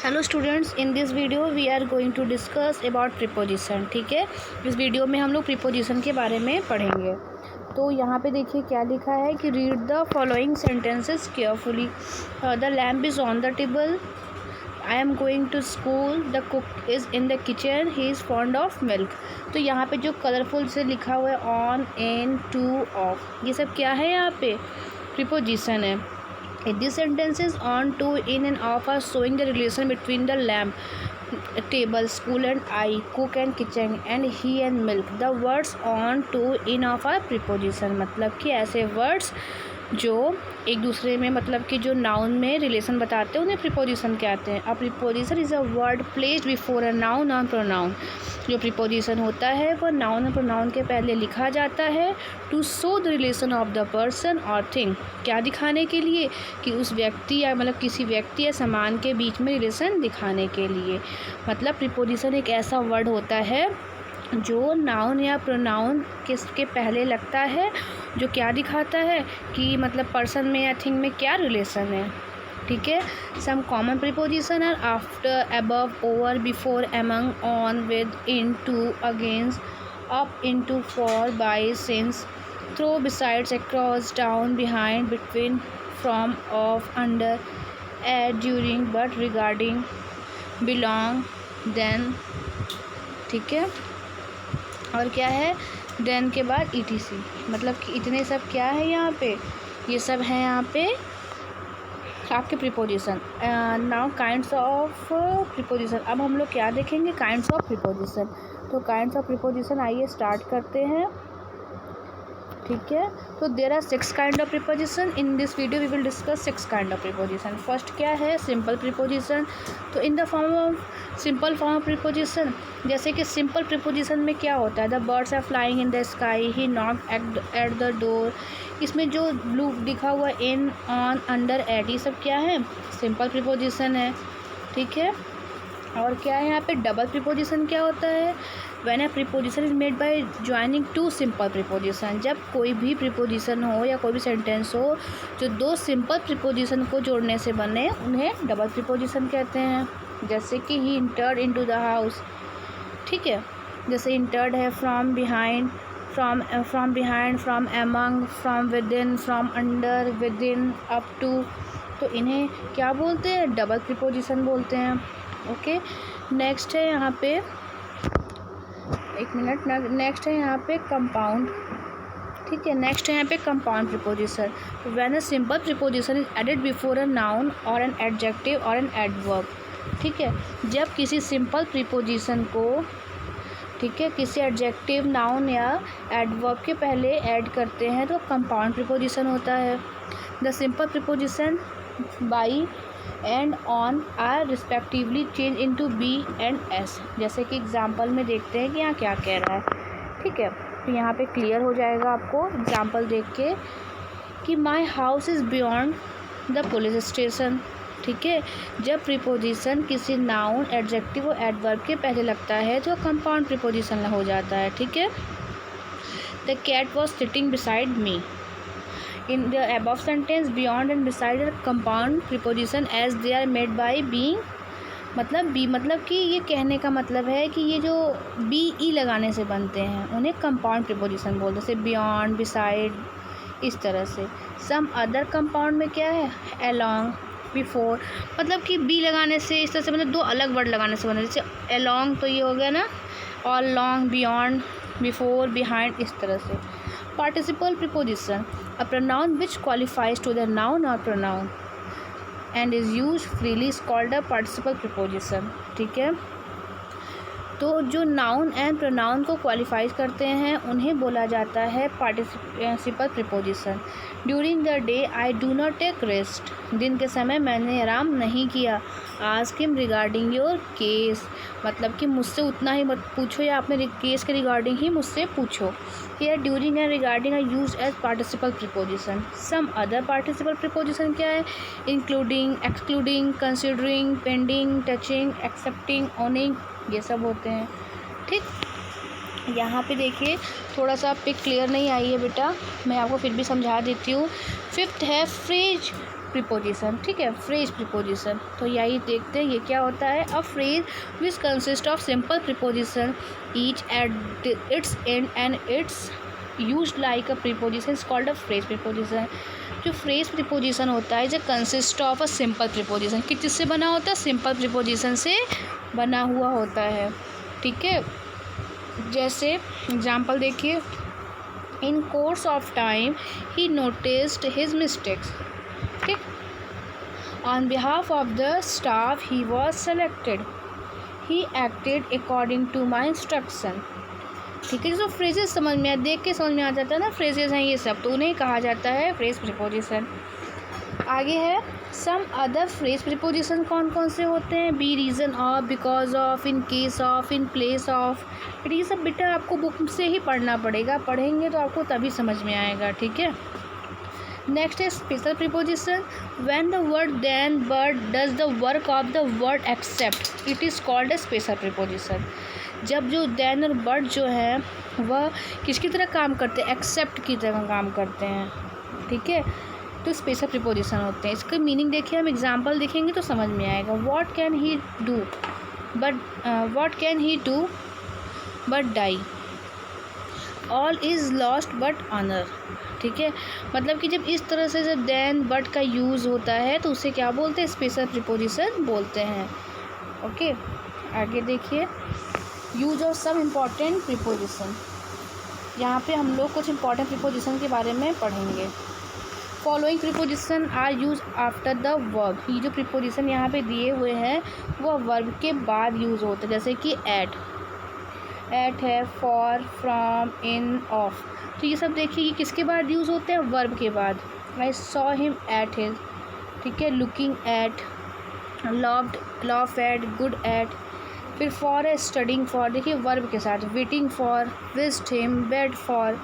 Hello students, in this video we are going to discuss about preposition. ठीक है, इस video में हम लोग प्रीपोजिशन के बारे में पढ़ेंगे। तो यहाँ पे देखिए क्या लिखा है कि read the following sentences carefully. The lamp is on the table, I am going to school, the cook is in the kitchen, he is fond of milk. तो यहाँ पे जो कलरफुल से लिखा हुआ है ऑन, इन, टू, ऑफ, ये सब क्या है? यहाँ पे प्रीपोजिशन है। These sentences on, to, in and off are showing the relation between the lamp, table, school and I, cook and kitchen and he and milk. The words on, to, in, off are preposition। मतलब कि ऐसे words जो एक दूसरे में मतलब कि जो नाउन में रिलेशन बताते हैं उन्हें प्रीपोजिशन कहते हैं। अब preposition is a word placed before a noun और प्रोनाउन। जो प्रीपोजिशन होता है वह नाउन और प्रोनाउन के पहले लिखा जाता है to show the relation of the person और थिंग। क्या दिखाने के लिए? कि उस व्यक्ति या मतलब किसी व्यक्ति या सामान के बीच में रिलेशन दिखाने के लिए। मतलब प्रीपोजिशन एक ऐसा वर्ड होता है जो नाउन या प्रोनाउन किसके पहले लगता है, जो क्या दिखाता है कि मतलब पर्सन में या थिंग में क्या रिलेशन है। ठीक है। Some common preposition are after, above, over, before, among, on, with, in, to, against, up, into, for, by, since, through, besides, across, down, behind, between, from, of, under, at, during, but, regarding, belong, then. ठीक है। और क्या है? Then के बाद ETC। मतलब कि इतने सब क्या है यहाँ पे? ये सब है यहाँ पे आपके preposition. Now kinds of preposition. अब हम लोग क्या देखेंगे? Kinds of preposition. तो काइंड्स ऑफ प्रीपोजिशन आइए स्टार्ट करते हैं। ठीक है। तो there are 6 kind of preposition. In this video we will discuss 6 kind of preposition. First क्या है? Simple preposition. तो in the form of simple form of preposition, जैसे कि सिंपल प्रीपोजिशन में क्या होता है? The birds are flying in the sky, he knocked at the door. इसमें जो ब्लू लिखा हुआ इन, ऑन, अंडर, एट, ये सब क्या है? सिंपल प्रीपोजिशन है। ठीक है। और क्या है यहाँ पे? डबल प्रीपोजिशन क्या होता है? When a preposition is made by joining two simple preposition. जब कोई भी प्रीपोजिशन हो या कोई भी सेंटेंस हो जो दो सिंपल प्रीपोजिशन को जोड़ने से बने, उन्हें डबल प्रीपोजिशन कहते हैं। जैसे कि he entered into the house. ठीक है। जैसे इंटर्ड है from behind, from behind, from among, from within, from under, within, up to. तो इन्हें क्या बोलते हैं? डबल प्रीपोजिशन बोलते हैं। ओके। नेक्स्ट है यहाँ पे, एक मिनट, नेक्स्ट है यहाँ पे कंपाउंड। ठीक है। नेक्स्ट है यहाँ पे compound preposition. When a simple preposition is added before a noun और एन एडजेक्टिव और एन एडवर्ब। ठीक है। जब किसी सिंपल प्रीपोजिशन को, ठीक है, किसी एडजेक्टिव, नाउन या एडवर्ब के पहले ऐड करते हैं तो कंपाउंड प्रीपोजिशन होता है। The simple preposition by and on are respectively change into b and s. जैसे कि एग्जांपल में देखते हैं कि यहाँ क्या कह रहा है। ठीक है। तो यहाँ पे क्लियर हो जाएगा आपको एग्जांपल देख के कि my house is beyond the police station. ठीक है। जब प्रीपोजिशन किसी नाउन, एडजेक्टिव और एडवर्ब के पहले लगता है तो कंपाउंड प्रीपोजिशन हो जाता है। ठीक है। The cat was sitting beside me. In the above sentence, beyond and beside are compound preposition as they are made by being। मतलब बी, मतलब कि ये कहने का मतलब है कि ये जो BE लगाने से बनते हैं उन्हें कंपाउंड प्रीपोजिशन बोलते हैं। जैसे बियॉन्ड, बिसाइड, इस तरह से। सम अदर कंपाउंड में क्या है? along, before. मतलब कि बी लगाने से, इस तरह से, मतलब दो अलग वर्ड लगाने से बनते हैं। जैसे along तो ये हो गया ना, all along, beyond, before, behind, इस तरह से। Participle preposition, a pronoun which qualifies to the noun or pronoun and is used freely is called a participle preposition। ठीक है। तो जो नाउन एंड प्रोनाउन को क्वालिफाई करते हैं उन्हें बोला जाता है participle preposition. During the day I do not take rest. दिन के समय मैंने आराम नहीं किया। Ask him regarding your case. मतलब कि मुझसे उतना ही मत पूछो या अपने केस के रिगार्डिंग ही मुझसे पूछो। Here during and regarding are used as participle preposition. Some other participle preposition क्या है? Including, excluding, considering, pending, touching, excepting, owning, ये सब होते हैं। ठीक। यहाँ पे देखिए थोड़ा सा पिक क्लियर नहीं आई है बेटा, मैं आपको फिर भी समझा देती हूँ। फिफ्थ है फ्रेज प्रीपोजिशन, ठीक है, फ्रेज प्रीपोजिशन। तो यही देखते हैं ये क्या होता है। A phrase which consist of simple preposition each at its and and it's used like a preposition is called a phrase preposition. जो फ्रेज प्रीपोजिशन होता है जो consist of a simple preposition, कि किससे बना होता है, सिंपल प्रीपोजिशन से बना हुआ होता है, ठीक है। जैसे एग्जाम्पल देखिए, in course of time he noticed his mistakes, ठीक। On behalf of the staff he was selected, he acted according to my instruction, ठीक है। जो फ्रेजेस समझ में देख के समझ में आ जाता है ना, फ्रेजेस हैं ये सब, तो उन्हें कहा जाता है फ्रेज प्रीपोजिशन। आगे है सम अदर फ्रेज प्रीपोजिशन कौन कौन से होते हैं, by, reason of, because of, in case of, in place of. ये सब बेटा आपको बुक से ही पढ़ना पड़ेगा, पढ़ेंगे तो आपको तभी समझ में आएगा, ठीक है। नेक्स्ट है special preposition, when the word then but does the work of the word except it is called a special preposition. जब जो देन और बट जो है वह किसकी तरह काम करते हैं, एक्सेप्ट की तरह काम करते हैं, ठीक है, तो स्पेशल प्रीपोजिशन होते हैं। इसका मीनिंग देखिए, हम एग्जांपल देखेंगे तो समझ में आएगा। What can he do but die, all is lost but honour, ठीक है। मतलब कि जब इस तरह से जब देन बट का यूज़ होता है तो उसे क्या बोलते हैं, स्पेशल प्रीपोजिशन बोलते हैं, ओके। आगे देखिए, use of some important preposition. यहाँ पे हम लोग कुछ इम्पॉर्टेंट प्रीपोजिशन के बारे में पढ़ेंगे। Following preposition are use after the verb. ये जो प्रीपोजिशन यहाँ पे दिए हुए हैं वो वर्ब के बाद यूज़ होते हैं, जैसे कि एट है, फॉर, फ्रॉम, इन, ऑफ। तो ये सब देखिए, ये किसके बाद यूज़ होते हैं, वर्ब के बाद। I saw him at his, ठीक है, looking at, loved, love at, good at. फिर फॉर है, स्टडिंग फॉर, देखिए वर्ब के साथ, waiting for, wished him, bad for.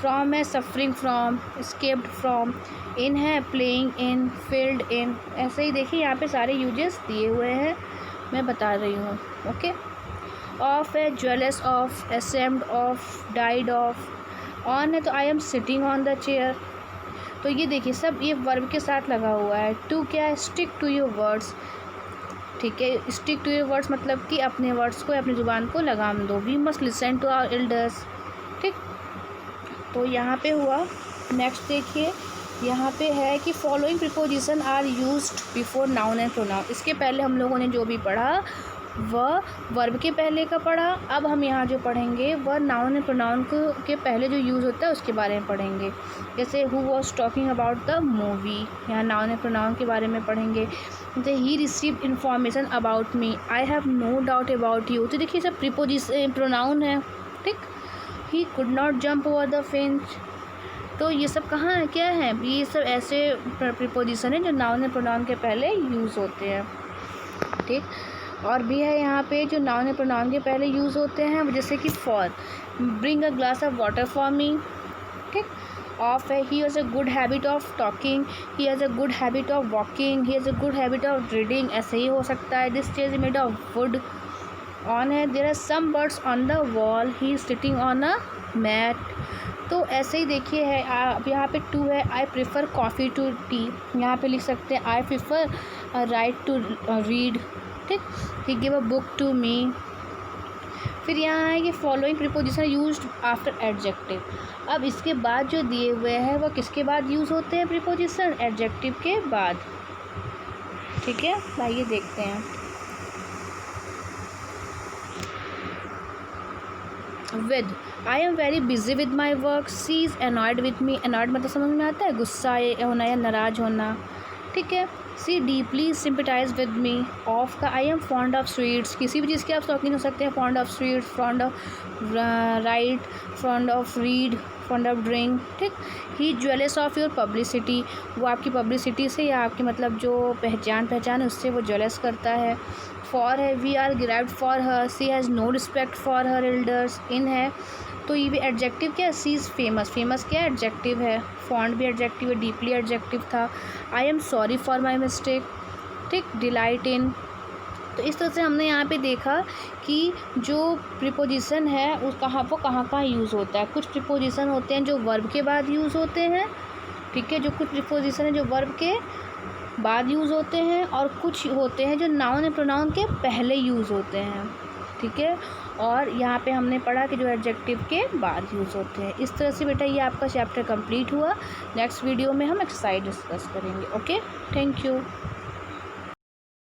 From है, suffering from, escaped from. In है, प्लेइंग इन, फील्ड इन। ऐसे ही देखिए यहाँ पे सारे यूजेस दिए हुए हैं, मैं बता रही हूँ, ओके। ऑफ है, jealous of, ashamed of, died of. On है तो I am sitting on the chair. तो ये देखिए सब ये वर्ब के साथ लगा हुआ है। टू क्या है, स्टिक टू योर वर्ड्स, ठीक है, स्टिक टू योर वर्ड्स मतलब कि अपने वर्ड्स को, अपनी ज़ुबान को लगाम दो। We must listen to our elders, ठीक। तो यहाँ पे हुआ। नेक्स्ट देखिए, यहाँ पे है कि following preposition are used before noun and pronoun. इसके पहले हम लोगों ने जो भी पढ़ा वह वर्ब के पहले का पढ़ा। अब हम यहाँ जो पढ़ेंगे वह नाउन एंड प्रोनाउन के पहले जो यूज़ होता है उसके बारे में पढ़ेंगे। जैसे who was talking about the movie, यहाँ नाउन एंड प्रोनाउन के बारे में पढ़ेंगे। जैसे he received information about me, I have no doubt about you. तो देखिए सब प्रीपोजिशन प्रोनाउन है, ठीक। He could not jump over the fence. तो ये सब कहाँ है, क्या है, ये सब ऐसे प्रीपोजिशन है जो नाउन एंड प्रोनाउन के पहले यूज़ होते हैं, ठीक। और भी है यहाँ पे जो नाउन एंड प्रोनाउन के पहले यूज़ होते हैं, जैसे कि for, bring a glass of water for me, ठीक। ऑफ है, he has a good habit of talking, he has a good habit of walking, he has a good habit of reading, ऐसे ही हो सकता है। This chair is made of wood. On है, there are some birds on the wall, he is sitting on a mat. तो ऐसे ही देखिए है, अब यहाँ पे टू है, I prefer coffee to tea. यहाँ पे लिख सकते हैं I prefer write to read, ठीक। He give a book to me. फिर यहाँ है कि following preposition used after adjective. अब इसके बाद जो दिए हुए हैं वह किसके बाद यूज़ होते हैं प्रीपोजिशन, एडजेक्टिव के बाद, ठीक है। आइए देखते हैं। With, I am very busy with my work, she is annoyed with me. Annoyed मतलब समझ में आता है गुस्सा होना या नाराज़ होना, ठीक है। सी डीपली सिंपटाइज विद मी। ऑफ का, I am fond of sweets, किसी भी चीज़ के आप शौकीन हो सकते हैं। Fond of sweets, fond of right, fond of read, fond of drink, ठीक। ही ज्वेलस ऑफ योर पब्लिसिटी, वो आपकी पब्लिसिटी से या आपकी मतलब जो पहचान है उससे वो ज्वेलस करता है। फॉर है, we are grabbed for her, she has no respect for her elders. In है तो ये भी एडजेक्टिव क्या है, सी इज़ फेमस, फेमस क्या है, एडजेक्टिव है। फॉन्ड भी एडजेक्टिव है, डीपली एडजेक्टिव था। I am sorry for my mistake, ठीक। Delight in. तो इस तरह से हमने यहाँ पे देखा कि जो प्रीपोजिशन है वो कहाँ यूज़ होता है। कुछ प्रीपोजिशन होते हैं जो वर्ब के बाद यूज़ होते हैं, ठीक है। जो कुछ प्रीपोजिशन है जो वर्ब के बाद यूज़ होते हैं और कुछ होते हैं जो नाउन एंड प्रोनाउन के पहले यूज़ होते हैं, ठीक है। और यहाँ पे हमने पढ़ा कि जो एडजेक्टिव के बाद यूज़ होते हैं। इस तरह से बेटा ये आपका चैप्टर कंप्लीट हुआ। नेक्स्ट वीडियो में हम एक्सरसाइज डिस्कस करेंगे। Okay, thank you.